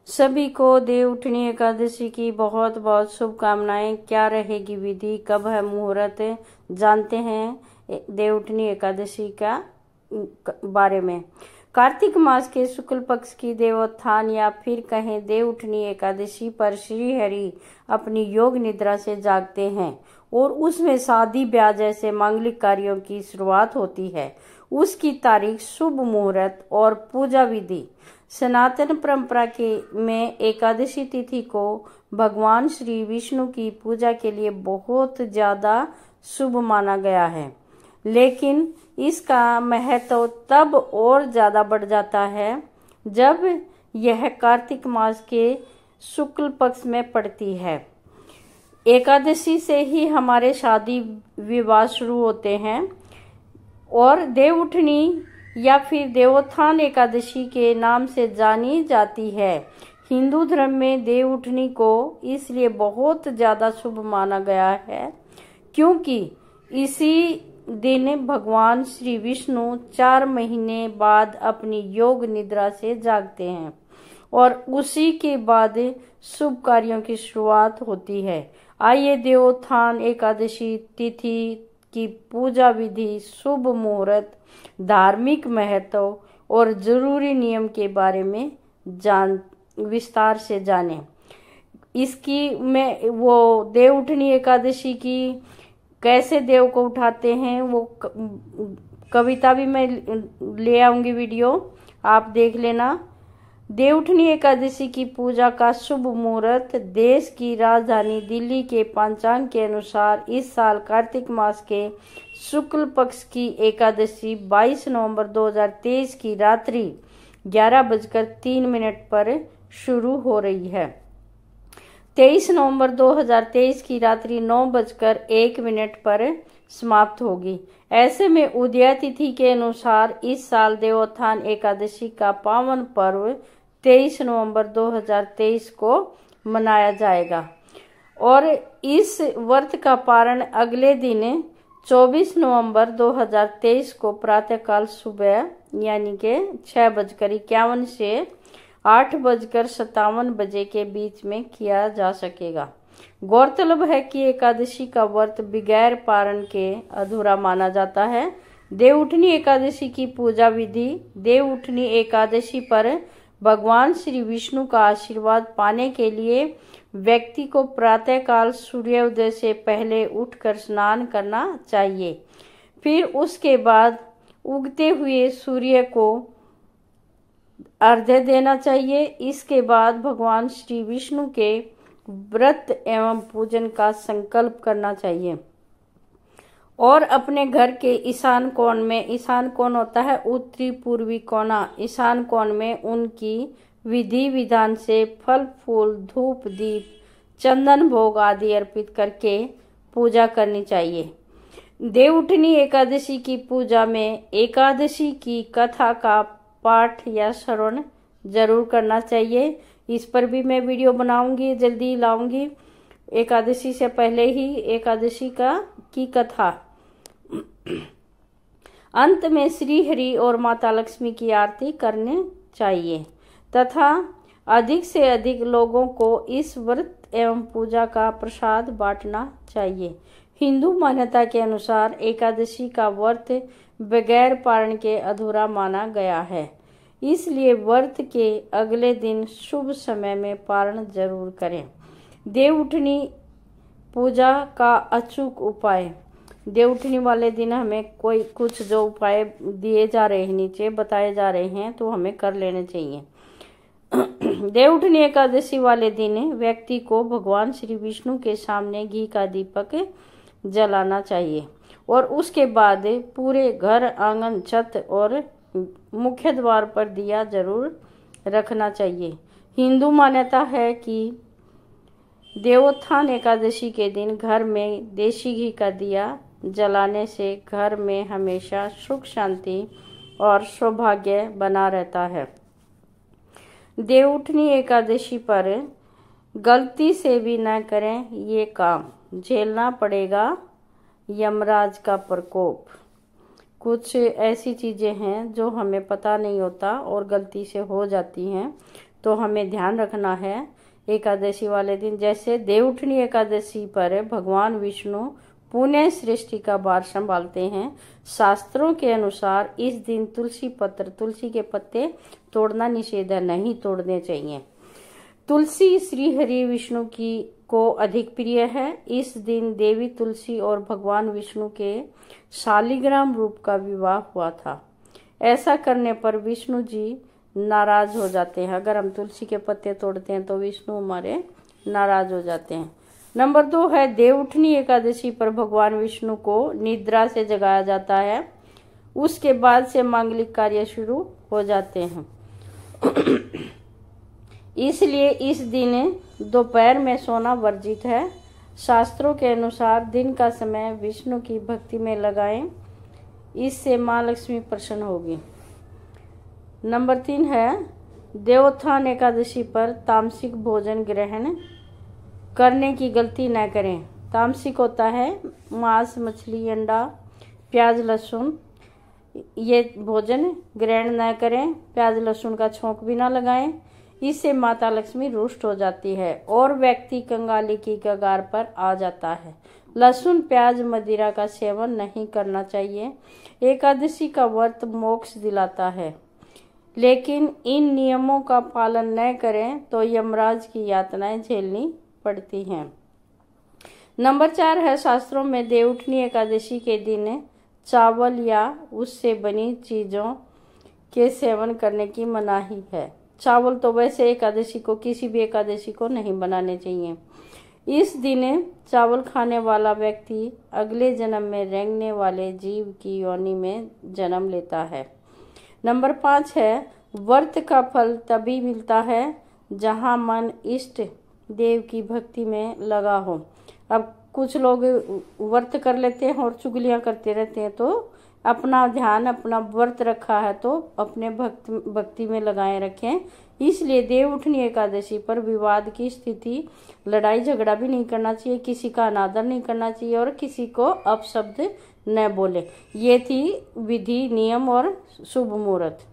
सभी को देवउठनी एकादशी की बहुत बहुत शुभकामनाएं। क्या रहेगी विधि, कब है मुहूर्त, जानते हैं देवउठनी एकादशी का बारे में। कार्तिक मास के शुक्ल पक्ष की देवोत्थान या फिर कहें देवउठनी एकादशी पर श्री हरि अपनी योग निद्रा से जागते हैं और उसमें शादी ब्याह जैसे मांगलिक कार्यों की शुरुआत होती है। उसकी तारीख, शुभ मुहूर्त और पूजा विधि। सनातन परंपरा के में एकादशी तिथि को भगवान श्री विष्णु की पूजा के लिए बहुत ज्यादा शुभ माना गया है, लेकिन इसका महत्व तब और ज्यादा बढ़ जाता है जब यह कार्तिक मास के शुक्ल पक्ष में पड़ती है। एकादशी से ही हमारे शादी विवाह शुरू होते हैं और देवउठनी या फिर देवोत्थान एकादशी के नाम से जानी जाती है। हिंदू धर्म में देवउठनी को इसलिए बहुत ज्यादा शुभ माना गया है क्योंकि इसी दिन भगवान श्री विष्णु 4 महीने बाद अपनी योग निद्रा से जागते हैं और उसी के बाद शुभ कार्यों की शुरुआत होती है। आइए देवोत्थान एकादशी तिथि की पूजा विधि, शुभ मुहूर्त, धार्मिक महत्व और जरूरी नियम के बारे में विस्तार से जानें। इसकी में वो देवउठनी एकादशी की कैसे देव को उठाते हैं वो कविता भी मैं ले आऊंगी, वीडियो आप देख लेना। देवउठनी एकादशी की पूजा का शुभ मुहूर्त। देश की राजधानी दिल्ली के पंचांग के अनुसार इस साल कार्तिक मास के शुक्ल पक्ष की एकादशी 22 नवंबर 2023 की रात्रि 11:03 पर शुरू हो रही है। 23 नवंबर 2023 की रात्रि 9:01 पर समाप्त होगी। ऐसे में उदया तिथि के अनुसार इस साल देवोत्थान एकादशी का पावन पर्व 23 नवंबर 2023 को मनाया जाएगा और इस व्रत का पारण अगले दिन 24 नवंबर 2023 को प्रातःकाल सुबह यानी के 6:51 से 8:57 बजे के बीच में किया जा सकेगा। गौरतलब है कि एकादशी का व्रत बगैर पारण के अधूरा माना जाता है। देवउठनी एकादशी की पूजा विधि। देवउठनी एकादशी पर भगवान श्री विष्णु का आशीर्वाद पाने के लिए व्यक्ति को प्रातःकाल सूर्योदय से पहले उठकर स्नान करना चाहिए। फिर उसके बाद उगते हुए सूर्य को अर्घ्य देना चाहिए। इसके बाद भगवान श्री विष्णु के व्रत एवं पूजन का संकल्प करना चाहिए और अपने घर के ईशान कोण में, ईशान कोण होता है उत्तरी पूर्वी कोना, ईशान कोण में उनकी विधि विधान से फल फूल, धूप, दीप, चंदन भोग आदि अर्पित करके पूजा करनी चाहिए। देवउठनी एकादशी की पूजा में एकादशी की कथा का पाठ या श्रवण जरूर करना चाहिए। इस पर भी मैं वीडियो बनाऊंगी, जल्दी लाऊंगी। एकादशी से पहले ही एकादशी की कथा। अंत में श्री हरि और माता लक्ष्मी की आरती करने चाहिए तथा अधिक से अधिक लोगों को इस व्रत एवं पूजा का प्रसाद बांटना चाहिए। हिंदू मान्यता के अनुसार एकादशी का व्रत बगैर पारण के अधूरा माना गया है, इसलिए व्रत के अगले दिन शुभ समय में पारण जरूर करें। देवउठनी पूजा का अचूक उपाय। देवउठनी वाले दिन हमें कुछ जो उपाय दिए जा रहे हैं, नीचे बताए जा रहे हैं, तो हमें कर लेने चाहिए। देवउठनी एकादशी वाले दिन व्यक्ति को भगवान श्री विष्णु के सामने घी का दीपक जलाना चाहिए और उसके बाद पूरे घर, आंगन, छत और मुख्य द्वार पर दिया जरूर रखना चाहिए। हिंदू मान्यता है कि देवोत्थान एकादशी के दिन घर में देशी घी का दिया जलाने से घर में हमेशा सुख, शांति और सौभाग्य बना रहता है। देवउठनी एकादशी पर गलती से भी न करें ये काम, झेलना पड़ेगा यमराज का प्रकोप। कुछ ऐसी चीज़ें हैं जो हमें पता नहीं होता और गलती से हो जाती हैं, तो हमें ध्यान रखना है एकादशी वाले दिन, जैसे देवउठनी एकादशी पर भगवान विष्णु पुण्य सृष्टि का भार संभालते हैं। शास्त्रों के अनुसार इस दिन तुलसी के पत्ते तोड़ना निषेध है, नहीं तोड़ने चाहिए। तुलसी श्री हरि विष्णु को अधिक प्रिय है। इस दिन देवी तुलसी और भगवान विष्णु के शालिग्राम रूप का विवाह हुआ था। ऐसा करने पर विष्णु जी नाराज हो जाते हैं। अगर हम तुलसी के पत्ते तोड़ते हैं तो विष्णु हमारे नाराज हो जाते हैं। नंबर 2 है देवउठनी एकादशी पर भगवान विष्णु को निद्रा से जगाया जाता है। उसके बाद से मांगलिक कार्य शुरू हो जाते हैं। इसलिए इस दिन दोपहर में सोना वर्जित है। शास्त्रों के अनुसार दिन का समय विष्णु की भक्ति में लगाएं, इससे माँ लक्ष्मी प्रसन्न होगी। नंबर 3 है देवोत्थान एकादशी पर तामसिक भोजन ग्रहण करने की गलती न करें। तामसिक होता है मांस, मछली, अंडा, प्याज, लहसुन, ये भोजन ग्रहण न करें। प्याज लहसुन का छोंक भी ना लगाएं, इससे माता लक्ष्मी रुष्ट हो जाती है और व्यक्ति कंगाली की कगार पर आ जाता है। लहसुन, प्याज, मदिरा का सेवन नहीं करना चाहिए। एकादशी का व्रत मोक्ष दिलाता है, लेकिन इन नियमों का पालन न करें तो यमराज की यातनाएं झेलनी पड़ती हैं। नंबर 4 है शास्त्रों में देवउठनी एकादशी के दिन चावल या उससे बनी चीजों के सेवन करने की मनाही है। चावल तो वैसे एकादशी को, किसी भी एकादशी को नहीं बनाने चाहिए। इस दिन चावल खाने वाला व्यक्ति अगले जन्म में रेंगने वाले जीव की योनि में जन्म लेता है। नंबर 5 है व्रत का फल तभी मिलता है जहां मन इष्ट देव की भक्ति में लगा हो। अब कुछ लोग व्रत कर लेते हैं और चुगलियां करते रहते हैं, तो अपना ध्यान, अपना व्रत रखा है तो अपने भक्ति में लगाए रखें। इसलिए देवउठनी एकादशी पर विवाद की स्थिति, लड़ाई झगड़ा भी नहीं करना चाहिए, किसी का अनादर नहीं करना चाहिए और किसी को अपशब्द न बोले। ये थी विधि, नियम और शुभ मुहूर्त।